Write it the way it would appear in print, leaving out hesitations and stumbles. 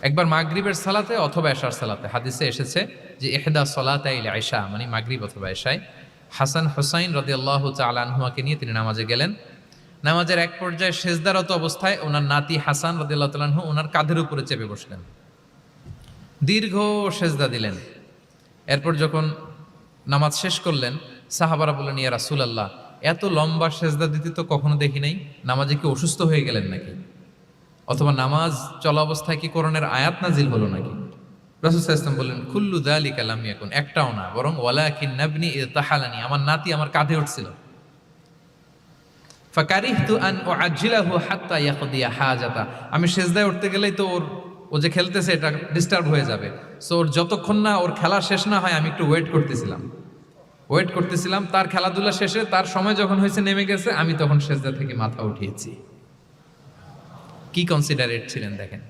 একবার মাগরিবের সালাতে অথবা এশার সালাতে হাদিসে এসেছে যে ইহদা সলাতাইল ইশা মানে মাগরিব অথবা এশায় হাসান হুসাইন রাদিয়াল্লাহু তাআলা আনহুমাকে নিয়ে তিনি নামাজে গেলেন। নামাজের এক পর্যায়ে সেজদারত অবস্থায় ওনার নাতি হাসান রাদিয়াল্লাহু তাআলা আনহু ওনার কাঁধের উপরে চেপে বসলেন, দীর্ঘ সেজদা দিলেন। এরপর যখন নামাজ শেষ করলেন, সাহাবারা বললেন, ইয়া রাসূলুল্লাহ, এত লম্বা সেজদা দিতে তো কখনো দেখি নাই, নামাজে কি অসুস্থ হয়ে গেলেন নাকি, অথবা নামাজ চলা অবস্থায় কি কোরআনের আয়াত নাজিল হলো নাকি? রাসূল সাল্লাল্লাহু আলাইহি ওয়াসাল্লাম বললেন, কুল্লু যালিকা লাম ইয়াকুন, একটাও না, বরং ওয়ালাকিন নাবনি ইতাহালানি, আমার নাতি আমার কাঁধে উঠছিল। ফাকারিহতু আন উআজ্জিলাহু হাত্তা ইয়াকদিয়া হাজাতা, আমি সেজদায় উঠতে গেলেই তো ও যে খেলতেছে এটা ডিস্টার্ব হয়ে যাবে, সো ওর যতক্ষণ না ওর খেলা শেষ না হয় আমি একটু ওয়েট করতেছিলাম। তার খেলাধুলা শেষে তার সময় যখন হয়েছে নেমে গেছে, আমি তখন সেজদা থেকে মাথা উঠিয়েছি। কি কনসিডারেট ছিলেন দেখেন।